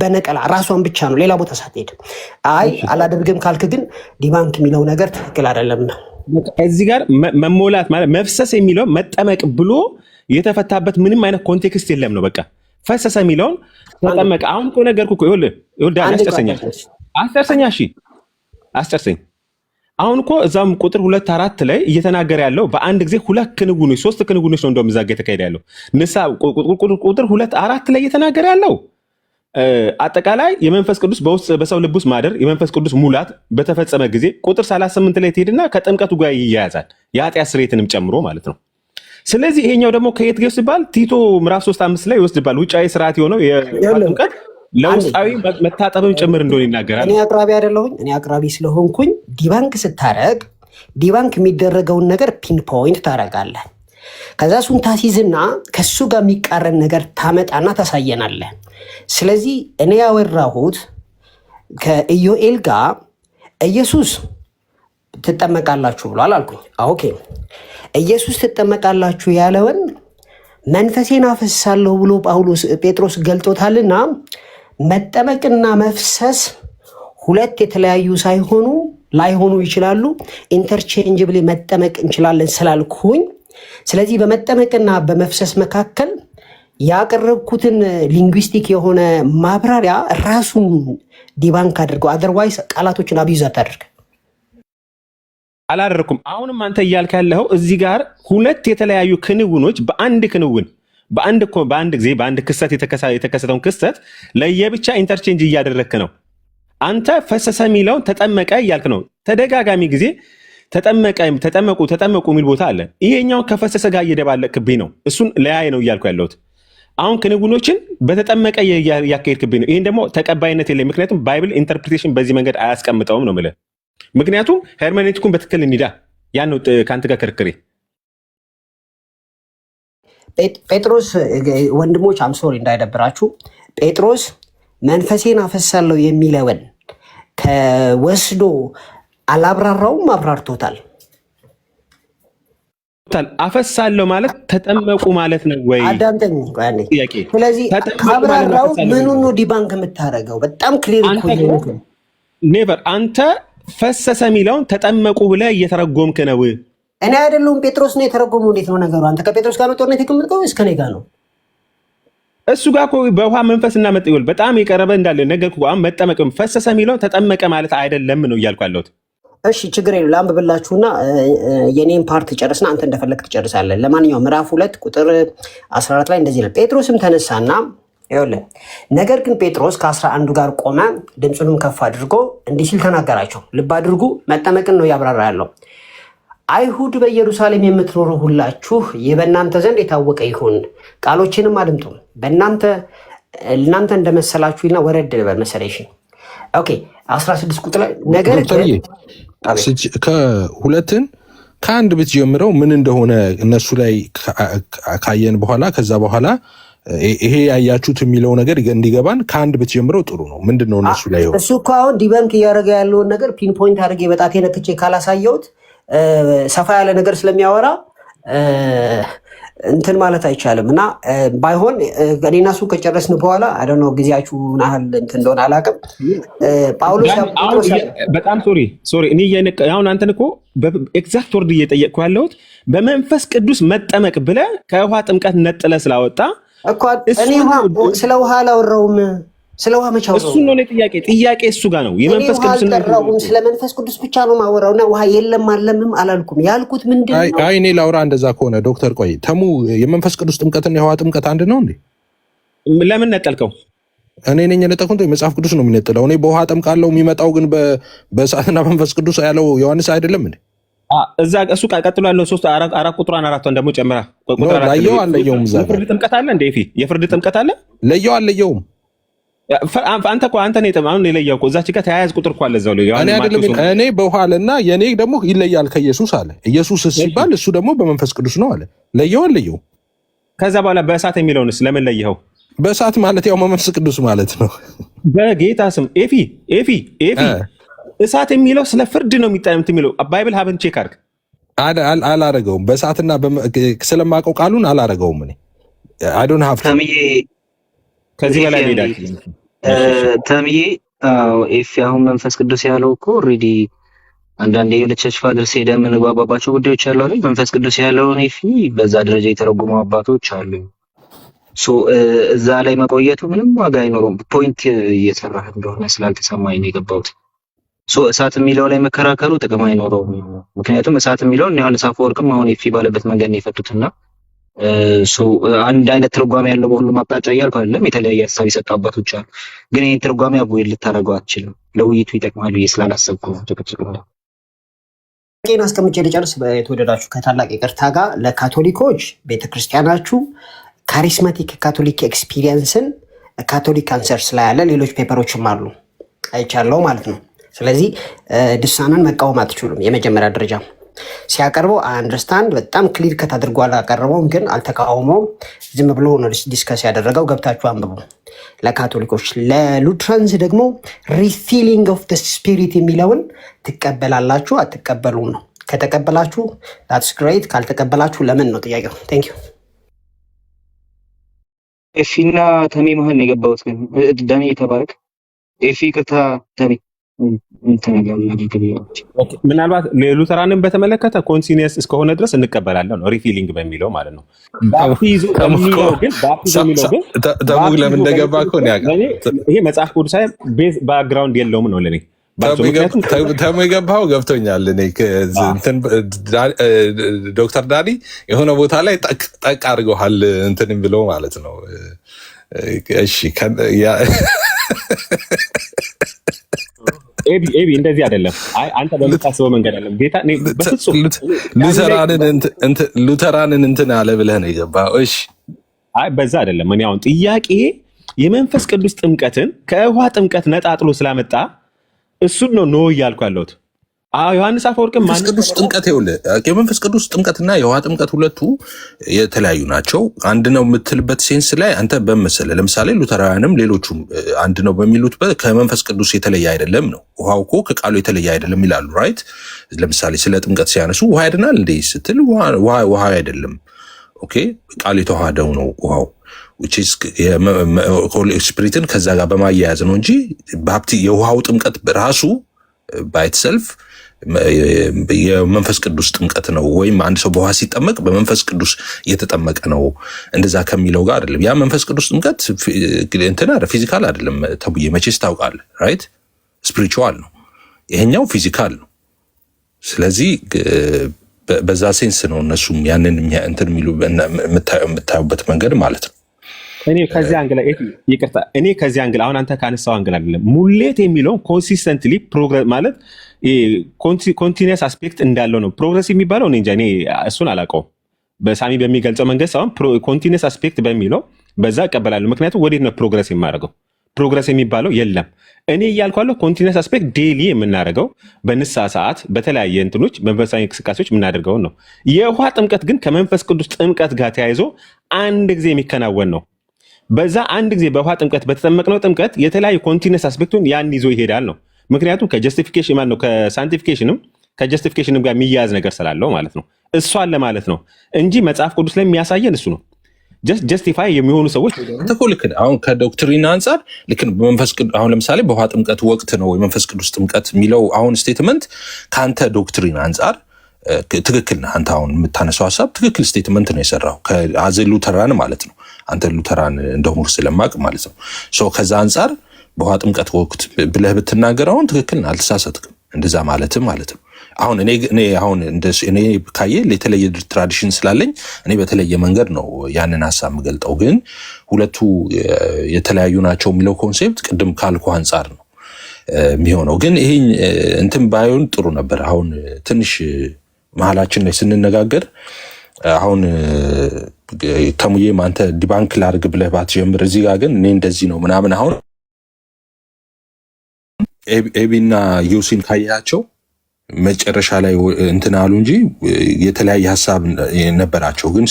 በነቀላ ራሷን ብቻ ነው ሌላ ቦታ ሳትሄድ አይ አላደርግም ካልክ ግን ዲባንክ የሚለው ነገር ትክክል አይደለም። እዚህ ጋር መሞላት ማለት መፍሰስ የሚለው መጠመቅ ብሎ የተፈታበት ምንም አይነት ኮንቴክስት የለም ነው። በቃ ፈሰሰ የሚለውን ተጠመቀ። አሁን እኮ ነገርኩህ እኮ ይኸውልህ አስጨርሰኝ። አሁን እኮ እዛም ቁጥር 2-4 ላይ እየተናገረ ያለው በአንድ ጊዜ 3 ክንውኖች ነው እንደውም እዛ ጋ የተካሄደ ያለው ቁጥር 2-4 ላይ እየተናገረ ያለው አጠቃላይ የመንፈስ ቅዱስ በውስጥ በሰው ልብ ውስጥ ማደር የመንፈስ ቅዱስ ሙላት በተፈጸመ ጊዜ ቁጥር 38 ላይ ትሄድና ከጥምቀቱ ጋር ይያያዛል የኃጢአት ስርየትንም ጨምሮ ማለት ነው። ስለዚህ ይሄኛው ደግሞ ከየት ጋር ሲባል ቲቶ ምዕራፍ 3:5 ላይ ይወስድባል። ውጫዊ ስርዓት የሆነው የጥምቀት ለውስጣዊ መታጠብም ጭምር እንደሆነ ይናገራል። እኔ አቅራቢ አይደለሁኝ። እኔ አቅራቢ ስለሆንኩኝ ዲባንክ ስታረግ ዲባንክ የሚደረገውን ነገር ፒንፖይንት ታረጋለህ። ከዛ እሱን ታሲዝና ከሱ ጋር የሚቃረን ነገር ታመጣና ታሳየናለህ። ስለዚህ እኔ ያወራሁት ከኢዮኤል ጋር ኢየሱስ ትጠመቃላችሁ ብሏል አልኩኝ። ኦኬ ኢየሱስ ትጠመቃላችሁ ያለውን መንፈሴን አፈሳለሁ ብሎ ጴጥሮስ ገልጦታልና መጠመቅና መፍሰስ ሁለት የተለያዩ ላይሆኑ ይችላሉ። ኢንተርቼንጅብሊ መጠመቅ እንችላለን ስላልኩኝ፣ ስለዚህ በመጠመቅና በመፍሰስ መካከል ያቀረብኩትን ሊንጉዊስቲክ የሆነ ማብራሪያ ራሱን ዲባንክ አድርገው፣ አዘርዋይስ ቃላቶችን አብዩዝ አታድርግ። አላደረኩም። አሁንም አንተ እያልክ ያለው እዚህ ጋር ሁለት የተለያዩ ክንውኖች በአንድ ጊዜ በአንድ ክስተት የተከሰተውን ክስተት ለየብቻ ኢንተርቼንጅ እያደረግክ ነው። አንተ ፈሰሰ የሚለውን ተጠመቀ እያልክ ነው። ተደጋጋሚ ጊዜ ተጠመቁ የሚል ቦታ አለ። ይሄኛው ከፈሰሰ ጋር እየደባለቅብኝ ነው። እሱን ለያይ ነው እያልኩ ያለሁት። አሁን ክንውኖችን በተጠመቀ እያካሄድክብኝ ነው። ይህን ደግሞ ተቀባይነት የለኝም። ምክንያቱም ባይብል ኢንተርፕሪቴሽን በዚህ መንገድ አያስቀምጠውም ነው የምልህ። ምክንያቱም ሄርሜኔቲኩን በትክክል እንሂዳ። ያን ነው ከአንተ ጋር ክርክሬ። ጴጥሮስ ወንድሞች አምሶሪ እንዳይደብራችሁ፣ ጴጥሮስ መንፈሴን አፈሳለሁ የሚለውን ከወስዶ አላብራራውም፣ አብራርቶታል። አፈሳለሁ ማለት ተጠመቁ ማለት ነው ወይ? አዳምጠኝ። ስለዚህ ካብራራው ምኑን ነው ዲባንክ የምታደርገው? በጣም ክሊር እኮ ኔቨር አንተ ፈሰሰ የሚለውን ተጠመቁ ብለህ እየተረጎምክ ነው። እኔ አይደለሁም ጴጥሮስ ነው የተረጎመው። እንዴት ነው ነገሩ? አንተ ከጴጥሮስ ጋር ነው ጦርነት የከመጥከው እስከ እኔ ጋር ነው? እሱ ጋር እኮ በውሃ መንፈስና መጠየል በጣም የቀረበ እንዳለ ነገር እኮ አሁን መጠመቅ ፈሰሰ የሚለውን ተጠመቀ ማለት አይደለም ነው እያልኩ ያለሁት። እሺ ችግር የለም። ላንብብላችሁና የኔን ፓርት ጨርስና አንተ እንደፈለግ ትጨርሳለህ። ለማንኛውም ምዕራፍ 2 ቁጥር 14 ላይ እንደዚህ ነው። ጴጥሮስም ተነሳና ይኸውልህ፣ ነገር ግን ጴጥሮስ ከ11 ጋር ቆመ፣ ድምፁንም ከፍ አድርጎ እንዲህ ሲል ተናገራቸው። ልብ አድርጉ፣ መጠመቅን ነው ያብራራ ያለው። አይሁድ በኢየሩሳሌም የምትኖሩ ሁላችሁ ይህ በእናንተ ዘንድ የታወቀ ይሁን፣ ቃሎችንም አድምጡ። እናንተ እንደመሰላችሁና ወረድ በመሰለሽ። ኦኬ 16 ቁጥር ላይ ነገር ግን ከሁለትን ከአንድ ብትጀምረው ምን እንደሆነ እነሱ ላይ ካየን በኋላ ከዛ በኋላ ይሄ ያያችሁት የሚለው ነገር እንዲገባን ከአንድ ብትጀምረው ጥሩ ነው። ምንድነው እነሱ ላይ እሱ እኮ አሁን ዲበንክ እያደረገ ያለውን ነገር ፒንፖይንት አድርጌ በጣቴ ነክቼ ካላሳየሁት ሰፋ ያለ ነገር ስለሚያወራ እንትን ማለት አይቻልም። እና ባይሆን እኔና እሱ ከጨረስን በኋላ አደነ ጊዜያችሁ ናህል እንትን እንደሆነ አላውቅም። ጳውሎስ በጣም ሶሪ እኔ አሁን አንተን እኮ ኤግዛክት ወርድ እየጠየቅኩ ያለሁት በመንፈስ ቅዱስ መጠመቅ ብለህ ከውሃ ጥምቀት ነጥለህ ስላወጣ እኮ እኔ ስለ ውሃ አላወራውም። ስለ ውሃ መቻው እሱ ነው ጥያቄ እሱ ጋር ነው። የመንፈስ ቅዱስ ነው ስለ መንፈስ ቅዱስ ብቻ ነው ማወራውና ውሃ የለም አለምም አላልኩም። ያልኩት ምንድነው? አይ እኔ ላውራ እንደዛ ከሆነ ዶክተር ቆይ ተሙ የመንፈስ ቅዱስ ጥምቀትና የውሃ ጥምቀት አንድ ነው እንዴ? ለምን ነጠልከው? እኔ ነኝ የነጠልኩት ወይ መጽሐፍ ቅዱስ ነው የሚነጥለው? እኔ በውሃ ጠምቃለሁ የሚመጣው ግን በእሳትና መንፈስ ቅዱስ ያለው ዮሐንስ አይደለም እንዴ? እዛ እሱ ቀጥሎ ያለው 4 ቁጥሯን 4ን ደግሞ ጨምራ ለየው አለየውም። እዛ የፍርድ ጥምቀት አለ እንዴ? የፍርድ ጥምቀት አለ? ለየው አለየውም። አንተ ነው አሁን የለየው እኮ እዛች ጋር ተያያዝ ቁጥር እኮ አለ እዛው ላይ እኔ አይደለም እኔ በውሃ አለና የኔ ደግሞ ይለያል ከኢየሱስ አለ። ኢየሱስ ሲባል እሱ ደግሞ በመንፈስ ቅዱስ ነው አለ። ለየው አለየው። ከዛ በኋላ በእሳት የሚለውንስ ለምን ለየኸው? በእሳት ማለት ያው መንፈስ ቅዱስ ማለት ነው። በጌታ ስም ኤፊ እሳት የሚለው ስለ ፍርድ ነው የሚለው ባይብል ሀብን ቼክ አድርግ። አላረገውም። በእሳትና ስለማውቀው ቃሉን አላረገውም። እኔ አይ ዶንት ሃቭ ከዚህ በላይ ሄዳል ተምዬ ኤፊ አሁን መንፈስ ቅዱስ ያለው እኮ ኦልሬዲ አንዳንድ የቸርች ፋዘርስ ሄደ የምንግባባባቸው ጉዳዮች አሉ አይደል? መንፈስ ቅዱስ ያለውን ኤፊ በዛ ደረጃ የተረጎሙ አባቶች አሉ። እዛ ላይ መቆየቱ ምንም ዋጋ አይኖረውም። ፖይንት እየሰራህ እንደሆነ ስላልተሰማኝ ነው የገባሁት። እሳት የሚለው ላይ መከራከሩ ጥቅም አይኖረውም። ምክንያቱም እሳት የሚለውን ዮሐንስ አፈወርቅም አሁን ኤፊ ባለበት መንገድ ነው የፈቱትና አንድ አይነት ትርጓሜ ያለው በሁሉም አቅጣጫ እያልኩ አይደለም። የተለያየ ሀሳብ የሰጡ አባቶች አሉ። ግን ይህን ትርጓሜ አቦይ ልታደርገው አትችልም። ለውይይቱ ይጠቅማሉ ስላላሰብኩ ነው። ጭቅጭቅ ነው። ቄን አስቀምጬ ልጨርስ። የተወደዳችሁ ከታላቅ ይቅርታ ጋር ለካቶሊኮች ቤተክርስቲያናችሁ ካሪስማቲክ ካቶሊክ ኤክስፒሪየንስን ካቶሊክ አንሰርስ ላይ ያለ ሌሎች ፔፐሮችም አሉ አይቻለው ማለት ነው። ስለዚህ ድሳናን መቃወም አትችሉም። የመጀመሪያ ደረጃ ሲያቀርበው አንደርስታንድ በጣም ክሊር ከት አድርጎ አላቀረበውም፣ ግን አልተቃወመውም። ዝም ብሎ ነው ዲስከስ ያደረገው። ገብታችሁ አንብቡ። ለካቶሊኮች ለሉትራንስ ደግሞ ሪፊሊንግ ኦፍ ደ ስፒሪት የሚለውን ትቀበላላችሁ አትቀበሉም ነው። ከተቀበላችሁ ዳትስ ግሬት፣ ካልተቀበላችሁ ለምን ነው ጥያቄው። ቴንክ ዩ። ኤፊና ተሜ መሀል ነው የገባሁት። ግን ዳኒ የተባረክ ኤፊ ቅርታ ተሜ ምናልባት ሉተራንን በተመለከተ ኮንሲኒየስ እስከሆነ ድረስ እንቀበላለን ነው ሪፊሊንግ በሚለው ማለት ነው። ባፕቲዞ የሚለው ግን ለምን እንደገባ ይሄ መጽሐፍ ቅዱሳዊ ባክግራውንድ የለውም ነው ለኔ። ተሙ የገባው ገብቶኛል። እኔ ዶክተር ዳኒ የሆነ ቦታ ላይ ጠቅ አድርገዋል እንትን ብሎ ማለት ነው። እሺ ኤቢ እንደዚህ አይደለም። አይ አንተ በምታስበው መንገድ አይደለም። ጌታ በፍጹም ሉተራንን እንትን አለ ብለህ ነው የገባው። እሺ አይ በዛ አይደለም። እኔ አሁን ጥያቄ የመንፈስ ቅዱስ ጥምቀትን ከውሃ ጥምቀት ነጣጥሎ ስላመጣ እሱን ነው እያልኩ ያለሁት። ዮሐንስ አፈወርቅም መንፈስ ቅዱስ ጥምቀት ይኸውልህ፣ የመንፈስ ቅዱስ ጥምቀትና የውሃ ጥምቀት ሁለቱ የተለያዩ ናቸው። አንድ ነው የምትልበት ሴንስ ላይ አንተ በመሰለ ለምሳሌ ሉተራውያንም ሌሎቹም አንድ ነው በሚሉት ከመንፈስ ቅዱስ የተለየ አይደለም ነው። ውሃው እኮ ከቃሉ የተለየ አይደለም ይላሉ። ራይት። ለምሳሌ ስለ ጥምቀት ሲያነሱ ውሃ ያድናል እንዴ ስትል ውሃ አይደለም። ኦኬ፣ ቃሉ የተዋሃደው ነው ውሃው ስፒሪትን ከዛ ጋር በማያያዝ ነው እንጂ የውሃው ጥምቀት ራሱ ባይትሰልፍ የመንፈስ ቅዱስ ጥምቀት ነው። ወይም አንድ ሰው በውሃ ሲጠመቅ በመንፈስ ቅዱስ እየተጠመቀ ነው እንደዛ ከሚለው ጋር አይደለም። ያ መንፈስ ቅዱስ ጥምቀት እንትን ፊዚካል አይደለም ተብዬ መቼስ ታውቃለህ። ራይት፣ ስፒሪቹዋል ነው። ይሄኛው ፊዚካል ነው። ስለዚህ በዛ ሴንስ ነው እነሱም ያንን እንትን የሚሉ የምታዩበት መንገድ ማለት ነው። እኔ ከዚህ አንግላ ይቅርታ፣ እኔ ከዚህ አንግላ አሁን አንተ ካነሳው አንግላ አይደለም ሙሌት የሚለውን ኮንሲስተንትሊ ፕሮግረስ ማለት ኮንቲኒየስ አስፔክት እንዳለው ነው። ፕሮግረስ የሚባለው እኔ እንጃ፣ እኔ እሱን አላውቀውም። በሳሚ በሚገልጸው መንገድ ሳይሆን ኮንቲኒየስ አስፔክት በሚለው በዛ እቀበላለሁ። ምክንያቱም ወዴት ነው ፕሮግረስ የማደርገው? ፕሮግረስ የሚባለው የለም። እኔ እያልኳለሁ ኮንቲኒየስ አስፔክት ዴይሊ የምናደርገው በንስሐ ሰዓት በተለያየ እንትኖች መንፈሳዊ እንቅስቃሴዎች የምናደርገውን ነው። የውሃ ጥምቀት ግን ከመንፈስ ቅዱስ ጥምቀት ጋር ተያይዞ አንድ ጊዜ የሚከናወን ነው። በዛ አንድ ጊዜ በውሃ ጥምቀት በተጠመቅነው ጥምቀት የተለያዩ ኮንቲኒየስ አስፔክቱን ያን ይዞ ይሄዳል ነው። ምክንያቱም ከጀስቲፊኬሽን ማለት ነው ከጀስቲፊኬሽንም ጋር የሚያያዝ ነገር ስላለው ማለት ነው። እሱ አለ ማለት ነው እንጂ መጽሐፍ ቅዱስ ላይ የሚያሳየን እሱ ነው። ጀስቲፋይ የሚሆኑ ሰዎች ልክ አሁን ከዶክትሪን አንጻር ልክ በመንፈስ ቅዱስ አሁን ለምሳሌ በውሃ ጥምቀት ወቅት ነው የመንፈስ ቅዱስ ጥምቀት የሚለው አሁን ስቴትመንት ከአንተ ዶክትሪን አንጻር ትክክል ነህ። አንተ አሁን የምታነሳው ሀሳብ ትክክል ስቴትመንት ነው የሰራው ከአዘ ሉተራን ማለት ነው። አንተ ሉተራን እንደሆኑ ስለማቅ ማለት ነው። ከዛ አንጻር በውሃ ጥምቀት ወቅት ብለህ ብትናገር አሁን ትክክል አልተሳሳትክም። እንደዛ ማለትም ማለት ነው። አሁን እኔ አሁን እኔ ካየ የተለየ ትራዲሽን ስላለኝ እኔ በተለየ መንገድ ነው ያንን ሐሳብ የምገልጠው። ግን ሁለቱ የተለያዩ ናቸው የሚለው ኮንሴፕት ቅድም ካልኩ አንጻር ነው የሚሆነው። ግን ይሄ እንትን ባይሆን ጥሩ ነበር። አሁን ትንሽ መሀላችን ላይ ስንነጋገር አሁን ተሙዬም አንተ ዲባንክ ላርግ ብለህ ባትጀምር እዚህ ጋር ግን እኔ እንደዚህ ነው ምናምን አሁን ኤቢና ዩሲን ካያቸው መጨረሻ ላይ እንትን አሉ እንጂ የተለያየ ሐሳብ ነበራቸው። ግን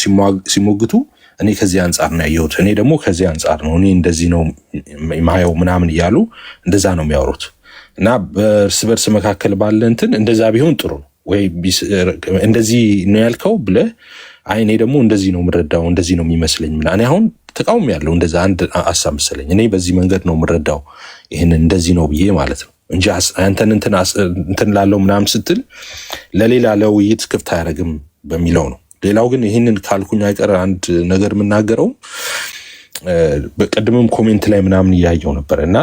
ሲሞግቱ እኔ ከዚህ አንጻር ነው ያየሁት፣ እኔ ደግሞ ከዚህ አንጻር ነው፣ እኔ እንደዚህ ነው ማየው ምናምን እያሉ እንደዛ ነው የሚያወሩት። እና በእርስ በርስ መካከል ባለ እንትን እንደዛ ቢሆን ጥሩ ነው። ወይ እንደዚህ ነው ያልከው ብለህ አይ እኔ ደግሞ እንደዚህ ነው የምረዳው እንደዚህ ነው የሚመስለኝ ምናምን እኔ አሁን ተቃውሞ ያለው እንደዛ አንድ ሐሳብ መሰለኝ እኔ በዚህ መንገድ ነው የምረዳው ይሄንን እንደዚህ ነው ብዬ ማለት ነው እንጂ አንተን እንትን ላለው ምናምን ስትል ለሌላ ለውይይት ክፍት አያደርግም በሚለው ነው። ሌላው ግን ይህንን ካልኩኝ አይቀር አንድ ነገር የምናገረው በቀድምም ኮሜንት ላይ ምናምን እያየው ነበር እና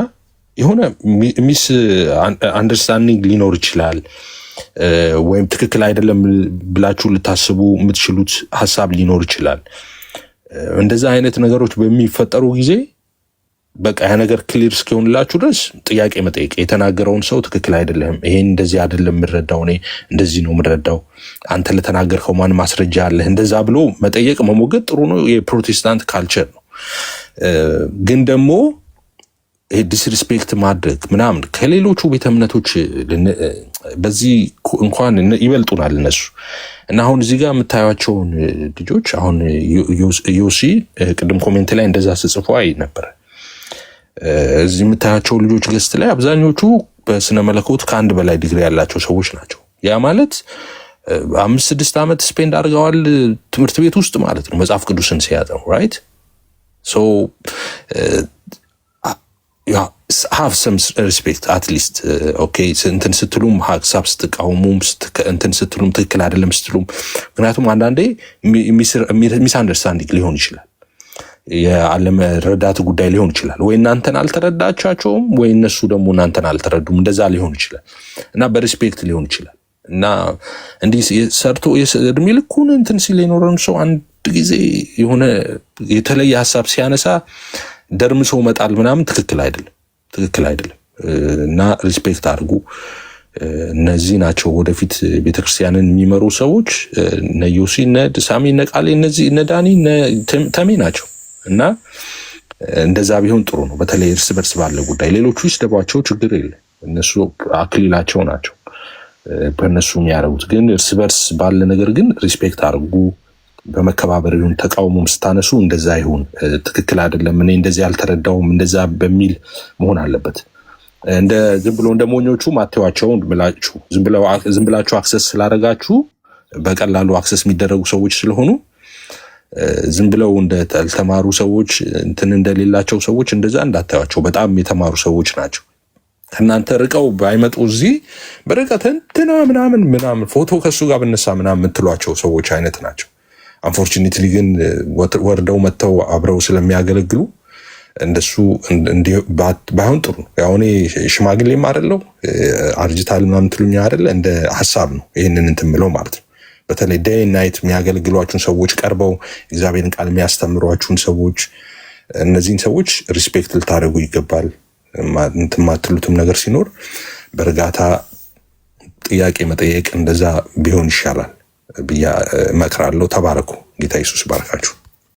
የሆነ ሚስ አንደርስታንዲንግ ሊኖር ይችላል ወይም ትክክል አይደለም ብላችሁ ልታስቡ የምትችሉት ሐሳብ ሊኖር ይችላል። እንደዛ አይነት ነገሮች በሚፈጠሩ ጊዜ በቃ ያ ነገር ክሊር እስኪሆንላችሁ ድረስ ጥያቄ መጠየቅ፣ የተናገረውን ሰው ትክክል አይደለም፣ ይሄን እንደዚህ አይደለም የምረዳው፣ እኔ እንደዚህ ነው የምረዳው፣ አንተ ለተናገርከው ማን ማስረጃ አለህ? እንደዛ ብሎ መጠየቅ መሞገት ጥሩ ነው፣ የፕሮቴስታንት ካልቸር ነው። ግን ደግሞ ዲስሪስፔክት ማድረግ ምናምን ከሌሎቹ ቤተ እምነቶች በዚህ እንኳን ይበልጡናል እነሱ እና አሁን እዚህ ጋር የምታዩቸውን ልጆች አሁን ዮሲ ቅድም ኮሜንት ላይ እንደዛ ስጽፎ አይ ነበረ። እዚህ የምታያቸው ልጆች ገስት ላይ አብዛኞቹ በስነ መለኮት ከአንድ በላይ ዲግሪ ያላቸው ሰዎች ናቸው። ያ ማለት 5-6 ዓመት ስፔንድ አድርገዋል ትምህርት ቤት ውስጥ ማለት ነው መጽሐፍ ቅዱስን ሲያጠኑ ራይት ሶ have some respect at least okay እንትን ስትሉም ሀሳብ ስትቃወሙም እንትን ስትሉም ትክክል አይደለም ስትሉም ምክንያቱም አንዳንዴ ሚስ አንደርስታንዲንግ ሊሆን ይችላል የአለመረዳት ጉዳይ ሊሆን ይችላል ወይ እናንተን አልተረዳቻቸውም ወይ እነሱ ደግሞ እናንተን አልተረዱም እንደዛ ሊሆን ይችላል እና በሪስፔክት ሊሆን ይችላል እና እንዲህ ሰርቶ እድሜ ልኩን እንትን ሲል የኖረን ሰው አንድ ጊዜ የሆነ የተለየ ሐሳብ ሲያነሳ ደርምሶ መጣል ምናምን ትክክል አይደለም እና ሪስፔክት አድርጉ። እነዚህ ናቸው ወደፊት ቤተክርስቲያንን የሚመሩ ሰዎች እነ ዮሲ እነ ሳሚ እነ ቃሌ እነዚህ እነ ዳኒ እነ ተሜ ናቸው እና እንደዛ ቢሆን ጥሩ ነው። በተለይ እርስ በርስ ባለ ጉዳይ ሌሎቹ ይስደቧቸው ችግር የለም እነሱ አክሊላቸው ናቸው በእነሱ የሚያደርጉት። ግን እርስ በርስ ባለ ነገር ግን ሪስፔክት አድርጉ። በመከባበር ይሁን ተቃውሞም ስታነሱ እንደዛ ይሁን ትክክል አይደለም እኔ እንደዚህ አልተረዳውም እንደዛ በሚል መሆን አለበት። እንደ ዝም ብሎ እንደ ሞኞቹ ማተዋቸውን ብላችሁ ዝም ብላችሁ አክሰስ ስላደረጋችሁ በቀላሉ አክሰስ የሚደረጉ ሰዎች ስለሆኑ ዝም ብለው እንደተማሩ ሰዎች እንትን እንደሌላቸው ሰዎች እንደዛ እንዳታዩቸው። በጣም የተማሩ ሰዎች ናቸው። እናንተ ርቀው ባይመጡ እዚህ በርቀት እንትና ምናምን ፎቶ ከሱ ጋር ብነሳ ምናምን የምትሏቸው ሰዎች አይነት ናቸው። አንፎርቹኔትሊ ግን ወርደው መጥተው አብረው ስለሚያገለግሉ እንደሱ ባይሆን ጥሩ ነው። ያው እኔ ሽማግሌም አይደለው አርጅታል ምናምን ትሉኛ አይደለ እንደ ሐሳብ ነው ይሄንን እንትን ምለው ማለት ነው። በተለይ ዴይ ናይት የሚያገለግሏችሁን ሰዎች ቀርበው እግዚአብሔርን ቃል የሚያስተምሯችሁን ሰዎች እነዚህን ሰዎች ሪስፔክት ልታደርጉ ይገባል። እንትን ማትሉትም ነገር ሲኖር በእርጋታ ጥያቄ መጠየቅ እንደዛ ቢሆን ይሻላል ብያ እመክራለሁ። ተባረኩ። ጌታ ኢየሱስ ባርካችሁ።